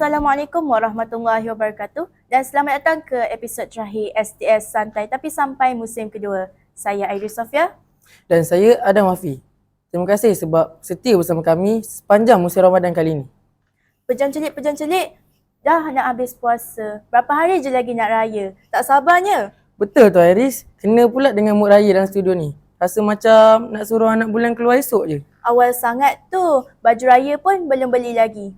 Assalamualaikum warahmatullahi wabarakatuh dan selamat datang ke episod terakhir STS Santai Tapi Sampai musim kedua. Saya Iris Sofia. Dan saya Adam Wafi. Terima kasih sebab setia bersama kami sepanjang musim Ramadan kali ini. Pejam celik, dah nak habis puasa. Berapa hari je lagi nak raya? Tak sabarnya. Betul tu Iris, kena pula dengan mood raya dalam studio ni. Rasa macam nak suruh anak bulan keluar esok je. Awal sangat tu, baju raya pun belum beli lagi.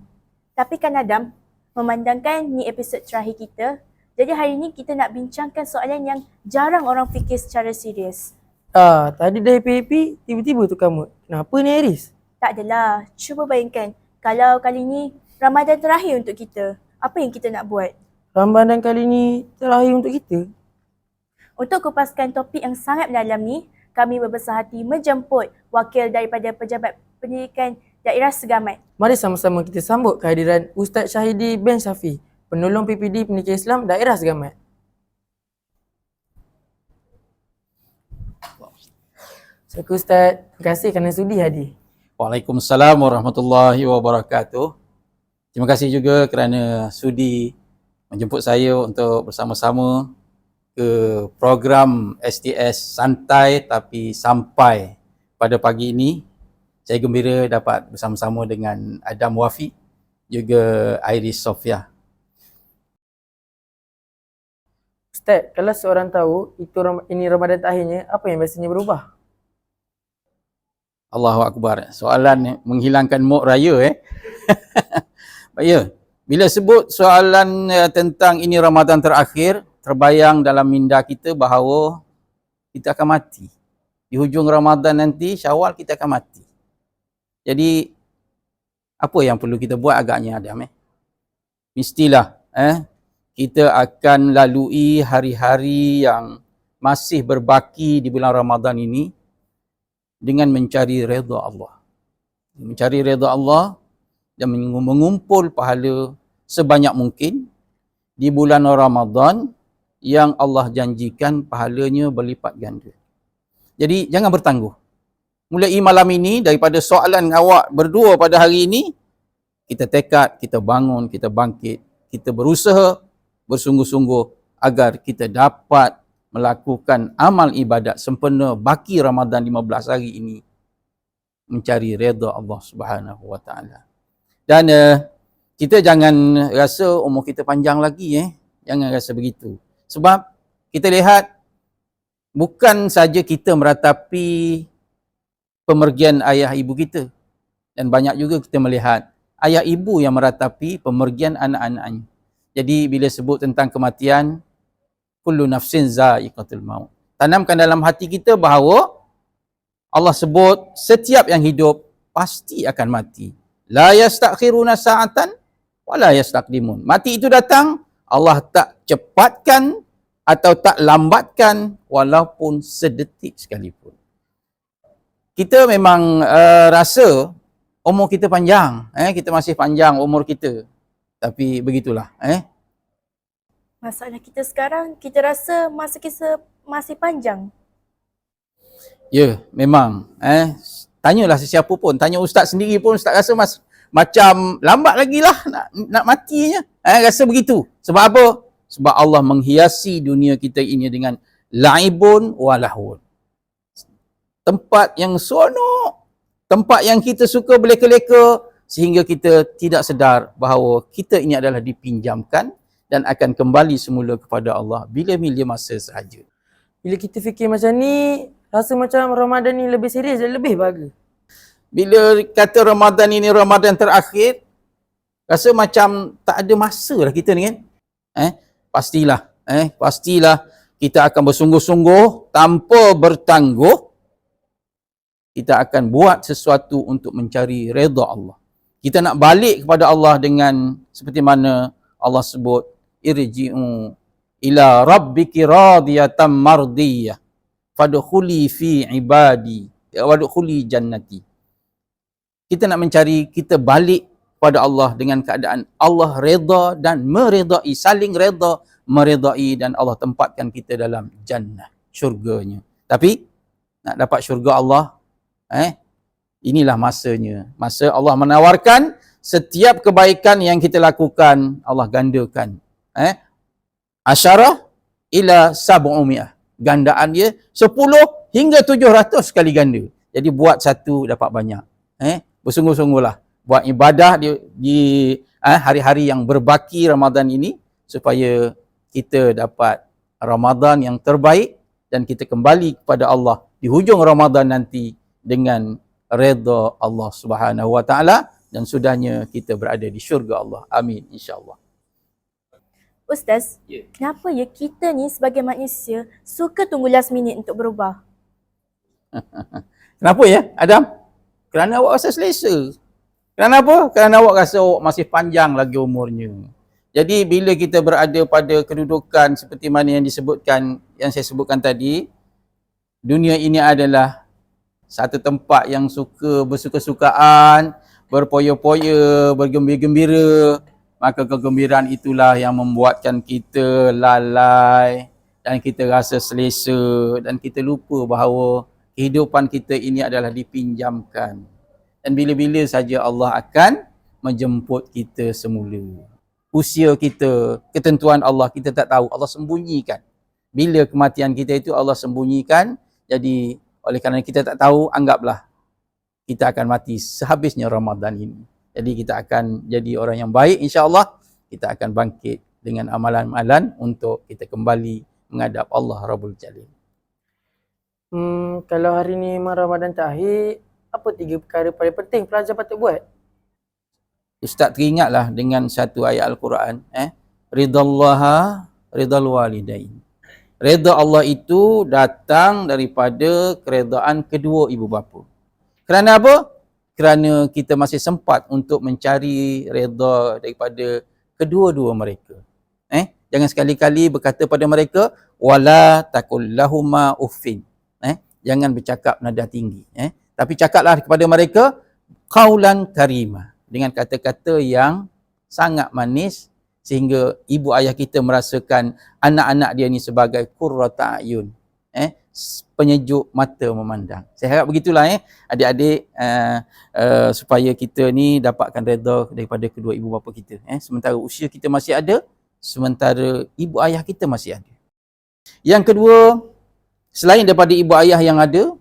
Tapi kan Adam, memandangkan ni episod terakhir kita, jadi hari ni kita nak bincangkan soalan yang jarang orang fikir secara serius. Tadi dah happy-happy, tiba-tiba tukar mood. Kenapa ni Iris? Tak adalah, cuba bayangkan kalau kali ni Ramadan terakhir untuk kita, apa yang kita nak buat? Ramadan kali ni terakhir untuk kita. Untuk kupaskan topik yang sangat mendalam ni, kami berbesar hati menjemput wakil daripada Pejabat Pendidikan Daerah Segamat. Mari sama-sama kita sambut kehadiran Ustaz Syahidi bin Syafi, Penolong PPD Pendidikan Islam Daerah Segamat. Assalamualaikum Ustaz, terima kasih kerana sudi hadir. Waalaikumsalam warahmatullahi wabarakatuh. Terima kasih juga kerana sudi menjemput saya untuk bersama-sama ke program STS Santai Tapi Sampai pada pagi ini. Saya gembira dapat bersama-sama dengan Adam Wafi, juga Iris Sofia. Ustaz, kalau seorang tahu ini Ramadan akhirnya, apa yang biasanya berubah? Allahu Akbar. Soalan menghilangkan mood raya Ya, bila sebut soalan tentang ini Ramadan terakhir, terbayang dalam minda kita bahawa kita akan mati. Di hujung Ramadan nanti, Syawal, kita akan mati. Jadi, apa yang perlu kita buat agaknya Adam? Mestilah kita akan lalui hari-hari yang masih berbaki di bulan Ramadan ini dengan mencari redha Allah. Mencari redha Allah dan mengumpul pahala sebanyak mungkin di bulan Ramadan yang Allah janjikan pahalanya berlipat ganda. Jadi jangan bertangguh. Mulai malam ini, daripada soalan awak berdua pada hari ini, kita tekad, kita bangun, kita bangkit, kita berusaha bersungguh-sungguh agar kita dapat melakukan amal ibadat sempena baki Ramadan 15 hari ini, mencari redha Allah Subhanahu Wa Taala. Dan kita jangan rasa umur kita panjang lagi, jangan rasa begitu. Sebab kita lihat bukan saja kita meratapi pemergian ayah ibu kita, dan banyak juga kita melihat ayah ibu yang meratapi pemergian anak-anaknya. Jadi bila sebut tentang kematian, kullu nafsin za'iqatul maut, tanamkan dalam hati kita bahawa Allah sebut setiap yang hidup pasti akan mati. La yastakhiruna sa'atan wa la yastaqdimun. Mati itu datang, Allah tak cepatkan atau tak lambatkan walaupun sedetik sekalipun. Kita memang rasa umur kita panjang, kita masih panjang umur kita. Tapi begitulah. Masalah kita sekarang, kita rasa masa kita masih panjang. Ya, memang. Tanyalah sesiapa pun, tanya ustaz sendiri pun, ustaz rasa macam lambat lagi lah nak matinya. Rasa begitu. Sebab apa? Sebab Allah menghiasi dunia kita ini dengan laibun wa lahun. Tempat yang seronok, tempat yang kita suka berleka-leka, sehingga kita tidak sedar bahawa kita ini adalah dipinjamkan dan akan kembali semula kepada Allah bila-bila masa sahaja. Bila kita fikir macam ni, rasa macam Ramadan ni lebih serius dan lebih bagus. Bila kata Ramadan ini Ramadan terakhir, rasa macam tak ada masa lah kita ni kan. Pastilah kita akan bersungguh-sungguh tanpa bertangguh. Kita akan buat sesuatu untuk mencari redha Allah. Kita nak balik kepada Allah dengan seperti mana Allah sebut, irji'u ila rabbiki radiyatan mardiyah fadkhuli fi ibadi wadkhuli jannati. Kita nak mencari, kita balik pada Allah dengan keadaan Allah redha dan meredai, saling redha, meredai, dan Allah tempatkan kita dalam jannah, syurganya. Tapi nak dapat syurga Allah, inilah masanya. Masa Allah menawarkan setiap kebaikan yang kita lakukan Allah gandakan. Asyarah ila sab'umiyah. Gandaan dia 10 hingga 700 kali ganda. Jadi buat satu dapat banyak. Bersungguh-sungguhlah buat ibadah di hari-hari yang berbaki Ramadan ini supaya kita dapat Ramadan yang terbaik dan kita kembali kepada Allah di hujung Ramadan nanti dengan redha Allah Subhanahu wa taala dan sudahnya kita berada di syurga Allah. Amin insya-Allah. Ustaz, Ya. kenapa ya kita ni sebagai manusia suka tunggu last minute untuk berubah? Kenapa ya, Adam? Kerana awak rasa selesa. Kerana apa? Kerana awak rasa awak masih panjang lagi umurnya. Jadi bila kita berada pada kedudukan seperti mana yang disebutkan, yang saya sebutkan tadi, dunia ini adalah satu tempat yang suka bersuka-sukaan, berpoya-poya, bergembira-gembira. Maka kegembiraan itulah yang membuatkan kita lalai dan kita rasa selesa dan kita lupa bahawa kehidupan kita ini adalah dipinjamkan. Dan bila-bila saja Allah akan menjemput kita semula. Usia kita, ketentuan Allah kita tak tahu, Allah sembunyikan. Bila kematian kita itu Allah sembunyikan, jadi oleh kerana kita tak tahu, anggaplah kita akan mati sehabisnya Ramadan ini. Jadi kita akan jadi orang yang baik insya-Allah. Kita akan bangkit dengan amalan-amalan untuk kita kembali menghadap Allah Rabbul Jalil. Kalau hari ni memang Ramadan terakhir, apa 3 perkara paling penting pelajar patut buat? Ustaz teringatlah dengan satu ayat Al-Quran. Ridallaha ridal walidain. Reda Allah itu datang daripada keredaan kedua ibu bapa. Kerana apa? Kerana kita masih sempat untuk mencari reda daripada kedua-dua mereka. Jangan sekali-kali berkata pada mereka, wala takul lahuma uffin. Jangan bercakap nada tinggi. Tapi cakaplah kepada mereka, qaulan karima. Dengan kata-kata yang sangat manis, sehingga ibu ayah kita merasakan anak-anak dia ni sebagai qurrata ayun. Penyejuk mata memandang. Saya harap begitulah adik-adik, supaya kita ni dapatkan redha daripada kedua ibu bapa kita. Sementara usia kita masih ada, sementara ibu ayah kita masih ada. Yang kedua, selain daripada ibu ayah yang ada,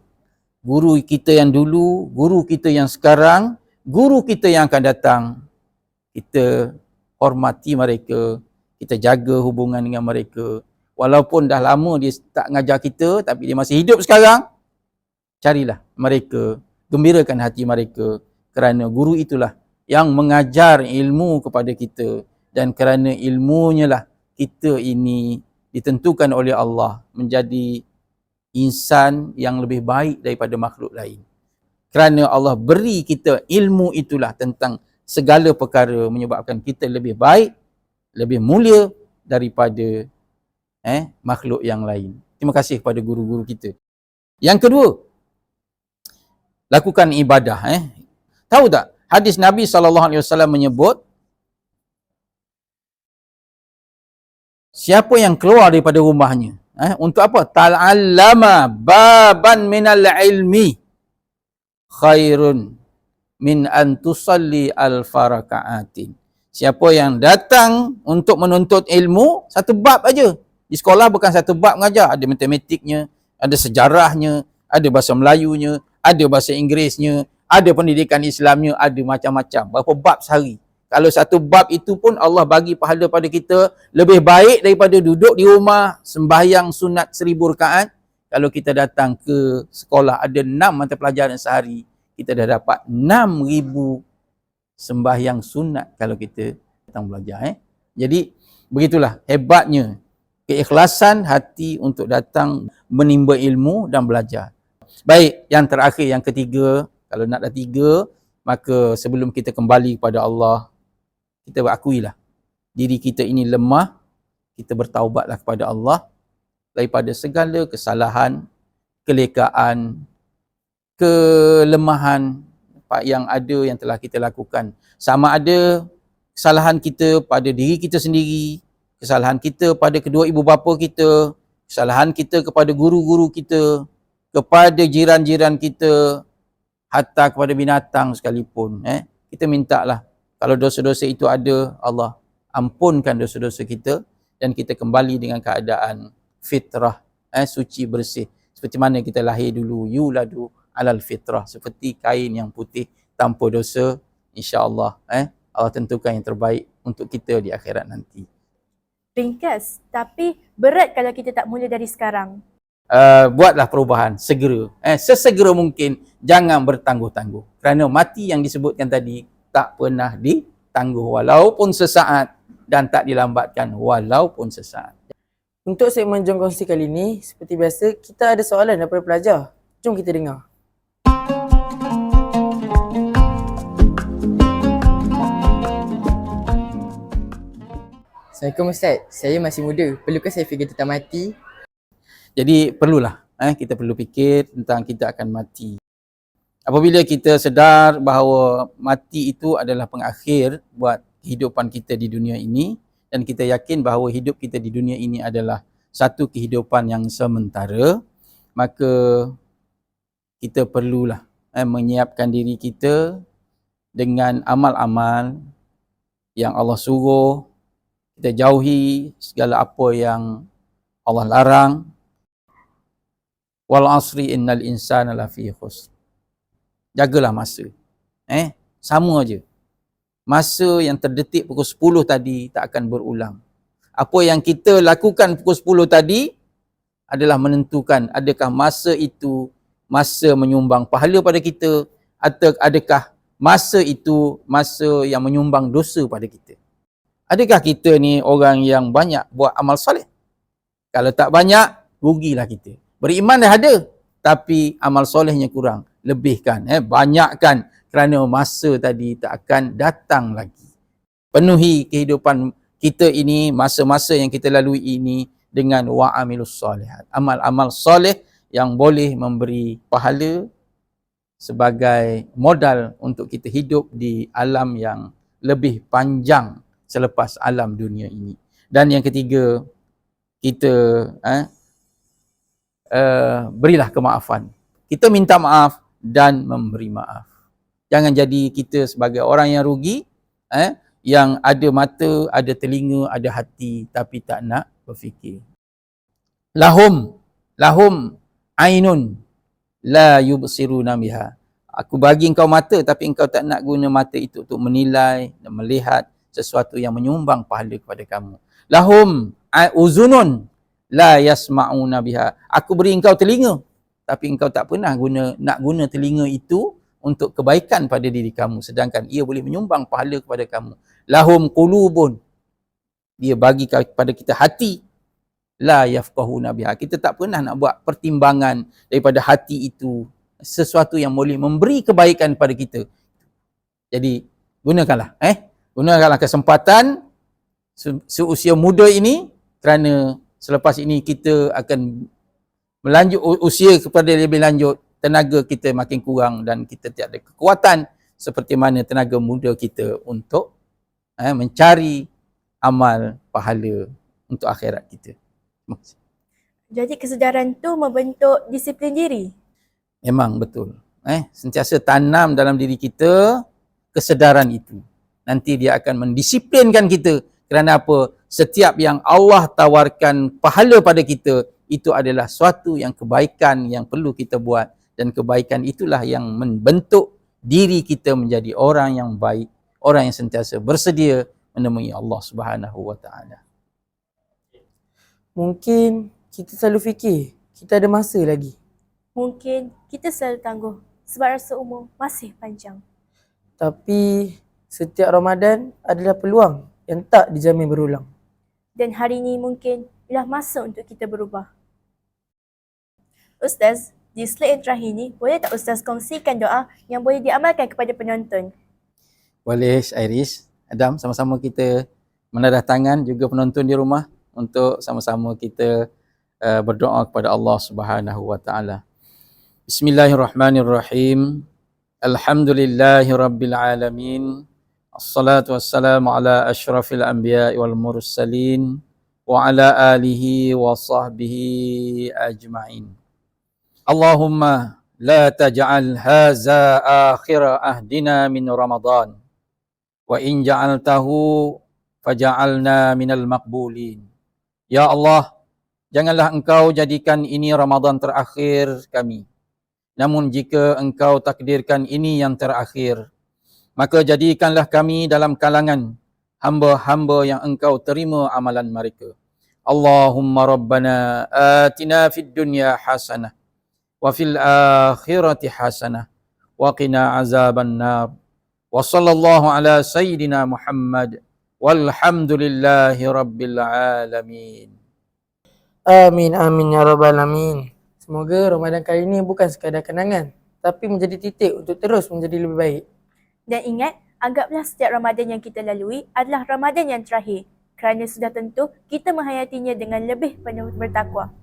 guru kita yang dulu, guru kita yang sekarang, guru kita yang akan datang, kita hormati mereka, kita jaga hubungan dengan mereka. Walaupun dah lama dia tak ngajar kita, tapi dia masih hidup sekarang, carilah mereka, gembirakan hati mereka, kerana guru itulah yang mengajar ilmu kepada kita, dan kerana ilmunya lah kita ini ditentukan oleh Allah menjadi insan yang lebih baik daripada makhluk lain. Kerana Allah beri kita ilmu itulah tentang segala perkara, menyebabkan kita lebih baik, lebih mulia daripada makhluk yang lain. Terima kasih kepada guru-guru kita. Yang kedua, lakukan ibadah. Tahu tak? Hadis Nabi SAW menyebut, siapa yang keluar daripada rumahnya, untuk apa? Tal'allama baban minal ilmi khairun min an tusalli al-faraka'atin. Siapa yang datang untuk menuntut ilmu, satu bab aja. Di sekolah bukan satu bab mengajar, ada matematiknya, ada sejarahnya, ada bahasa Melayunya, ada bahasa Inggerisnya, ada pendidikan Islamnya, ada macam-macam. Berapa bab sehari. Kalau satu bab itu pun Allah bagi pahala pada kita lebih baik daripada duduk di rumah sembahyang sunat 1000 rakaat. Kalau kita datang ke sekolah ada 6 mata pelajaran sehari, kita dah dapat 6000 sembahyang sunat kalau kita datang belajar. Jadi begitulah hebatnya keikhlasan hati untuk datang menimba ilmu dan belajar. Baik, yang terakhir, yang ketiga, kalau nak dah 3, maka sebelum kita kembali kepada Allah, kita berakuilah diri kita ini lemah, kita bertaubatlah kepada Allah daripada segala kesalahan, kelekaan, kelemahan yang ada yang telah kita lakukan. Sama ada kesalahan kita pada diri kita sendiri, kesalahan kita pada kedua ibu bapa kita, kesalahan kita kepada guru-guru kita, kepada jiran-jiran kita, hatta kepada binatang sekalipun. Kita mintalah Kalau dosa-dosa itu ada, Allah ampunkan dosa-dosa kita dan kita kembali dengan keadaan fitrah, suci bersih. Seperti mana kita lahir dulu, yuladu alal fitrah, seperti kain yang putih tanpa dosa. InsyaAllah Allah tentukan yang terbaik untuk kita di akhirat nanti. Ringkas, tapi berat kalau kita tak mula dari sekarang. Buatlah perubahan segera, sesegera mungkin, jangan bertangguh-tangguh, kerana mati yang disebutkan tadi tak pernah ditangguh walaupun sesaat, dan tak dilambatkan walaupun sesaat. Untuk segmen Jom Kongsi kali ini, seperti biasa, kita ada soalan daripada pelajar. Jom kita dengar. Assalamualaikum Ustaz, saya masih muda. Perlukah saya fikir tentang mati? Jadi perlulah kita perlu fikir tentang kita akan mati. Apabila kita sedar bahawa mati itu adalah pengakhir buat kehidupan kita di dunia ini, dan kita yakin bahawa hidup kita di dunia ini adalah satu kehidupan yang sementara, maka kita perlulah menyiapkan diri kita dengan amal-amal yang Allah suruh, kita jauhi segala apa yang Allah larang. Wal asri innal insana lafi khusr. Jagalah masa. Sama aja. Masa yang terdetik pukul 10 tadi tak akan berulang. Apa yang kita lakukan pukul 10 tadi adalah menentukan adakah masa itu masa menyumbang pahala pada kita, atau adakah masa itu masa yang menyumbang dosa pada kita. Adakah kita ni orang yang banyak buat amal soleh? Kalau tak banyak, rugilah kita. Beriman dah ada, tapi amal solehnya kurang. Lebihkan, banyakkan, kerana masa tadi tak akan datang lagi. Penuhi kehidupan kita ini, masa-masa yang kita lalui ini dengan wa'amilus solehat. Amal-amal soleh yang boleh memberi pahala sebagai modal untuk kita hidup di alam yang lebih panjang selepas alam dunia ini. Dan yang ketiga, kita berilah kemaafan. Kita minta maaf dan memberi maaf. Jangan jadi kita sebagai orang yang rugi, yang ada mata, ada telinga, ada hati, tapi tak nak berfikir. Lahum ainun la yubsiruna biha. Aku bagi engkau mata, tapi engkau tak nak guna mata itu untuk menilai dan melihat sesuatu yang menyumbang pahala kepada kamu. Lahum uzunun la yasma'una biha. Aku beri engkau telinga, tapi engkau tak pernah nak guna telinga itu untuk kebaikan pada diri kamu, sedangkan ia boleh menyumbang pahala kepada kamu. Lahum qulubun, dia bagi kepada kita hati, la yafqahuna biha. Kita tak pernah nak buat pertimbangan daripada hati itu sesuatu yang boleh memberi kebaikan kepada kita. Jadi gunakanlah kesempatan seusia muda ini, kerana selepas ini kita akan melanjut usia kepada lebih lanjut, tenaga kita makin kurang dan kita tidak ada kekuatan seperti mana tenaga muda kita untuk mencari amal pahala untuk akhirat kita. Jadi kesedaran tu membentuk disiplin diri. Memang betul. Sentiasa tanam dalam diri kita kesedaran itu. Nanti dia akan mendisiplinkan kita. Kerana apa? Setiap yang Allah tawarkan pahala pada kita, itu adalah suatu yang kebaikan yang perlu kita buat. Dan kebaikan itulah yang membentuk diri kita menjadi orang yang baik, orang yang sentiasa bersedia menemui Allah Subhanahu Wa Taala. Mungkin kita selalu fikir, kita ada masa lagi. Mungkin kita selalu tangguh sebab rasa umur masih panjang. Tapi setiap Ramadan adalah peluang yang tak dijamin berulang. Dan hari ini mungkin ialah masa untuk kita berubah. Ustaz, di slide yang terakhir ni, boleh tak Ustaz kongsikan doa yang boleh diamalkan kepada penonton? Boleh Iris, Adam, sama-sama kita menadah tangan, juga penonton di rumah, untuk sama-sama kita berdoa kepada Allah Subhanahu Wa Taala. Bismillahirrahmanirrahim. Alhamdulillahirabbil alamin. Assalatu wassalamu ala asyrafil anbiya'i wal mursalin wa ala alihi wa sahbihi ajma'in. Allahumma la taj'al haza akhira ahdina min Ramadan wa in ja'altahu faja'alna minal maqbulin. Ya Allah, janganlah Engkau jadikan ini Ramadan terakhir kami. Namun jika Engkau takdirkan ini yang terakhir, maka jadikanlah kami dalam kalangan hamba-hamba yang Engkau terima amalan mereka. Allahumma rabbana atina fid dunya hasanah wa fil akhirati hasanah wa qina azaban nar. Wa sallallahu ala sayyidina Muhammad walhamdulillahi rabbil alamin. Amin, amin ya rabbal alamin. Semoga Ramadan kali ini bukan sekadar kenangan, tapi menjadi titik untuk terus menjadi lebih baik. Dan ingat, anggaplah setiap Ramadan yang kita lalui adalah Ramadan yang terakhir, kerana sudah tentu kita menghayatinya dengan lebih penuh bertakwa.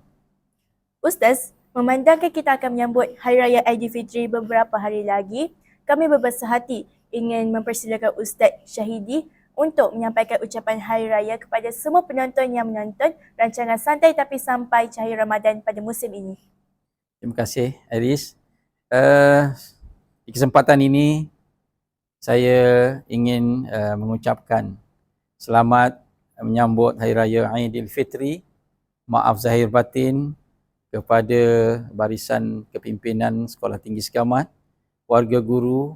Ustaz, memandangkan kita akan menyambut Hari Raya Aidilfitri beberapa hari lagi, kami berbesar hati ingin mempersilakan Ustaz Syahidi untuk menyampaikan ucapan Hari Raya kepada semua penonton yang menonton rancangan Santai Tapi Sampai Cahaya Ramadan pada musim ini. Terima kasih Iris. Di kesempatan ini saya ingin mengucapkan selamat menyambut Hari Raya Aidilfitri. Maaf zahir batin kepada barisan kepimpinan Sekolah Tinggi Segamat, warga guru,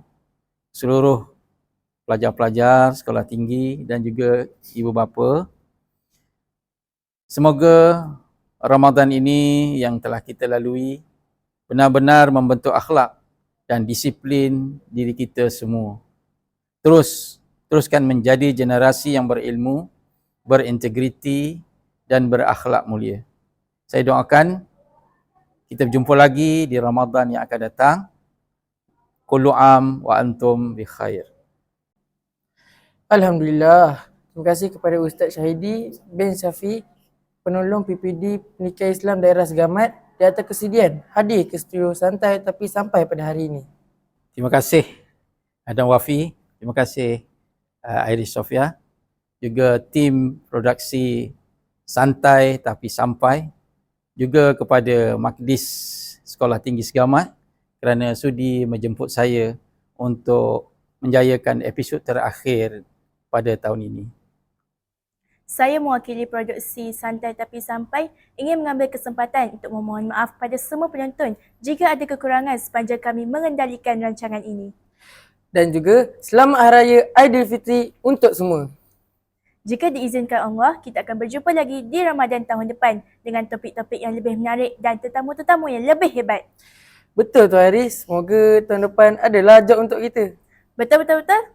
seluruh pelajar-pelajar sekolah tinggi dan juga ibu bapa. Semoga Ramadan ini yang telah kita lalui benar-benar membentuk akhlak dan disiplin diri kita semua. Teruskan menjadi generasi yang berilmu, berintegriti dan berakhlak mulia. Saya doakan kita berjumpa lagi di Ramadan yang akan datang. Kullu am wa antum bi khair. Alhamdulillah. Terima kasih kepada Ustaz Syahidi bin Safi, penolong PPD Pendidikan Islam Daerah Segamat di atas kesediaan hadir ke studio Santai Tapi Sampai pada hari ini. Terima kasih Adam Wafi, terima kasih Iris Sofia, juga tim produksi Santai Tapi Sampai, juga kepada Makdis Sekolah Tinggi Segamat kerana sudi menjemput saya untuk menjayakan episod terakhir pada tahun ini. Saya mewakili produksi Santai Tapi Sampai ingin mengambil kesempatan untuk memohon maaf pada semua penonton jika ada kekurangan sepanjang kami mengendalikan rancangan ini. Dan juga selamat Hari Raya Aidilfitri untuk semua. Jika diizinkan Allah, kita akan berjumpa lagi di Ramadan tahun depan dengan topik-topik yang lebih menarik dan tetamu-tetamu yang lebih hebat. Betul Tuan Haris, semoga tahun depan ada lajak untuk kita. Betul-betul-betul?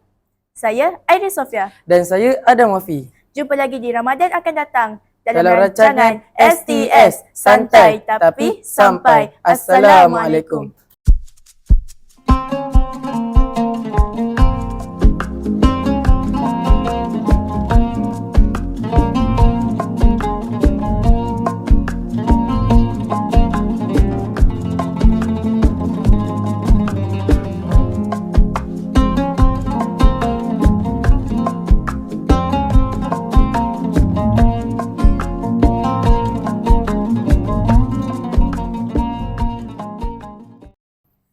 Saya Iris Sofia. Dan saya Adam Wafi. Jumpa lagi di Ramadan akan datang Dalam rancangan STS Santai Tapi Sampai. Assalamualaikum.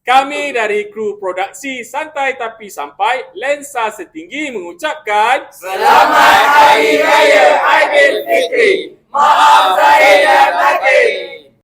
Kami dari kru produksi Santai Tapi Sampai Lensa Setinggi mengucapkan Selamat Hari Raya Aidilfitri. Maaf zahir dan batin.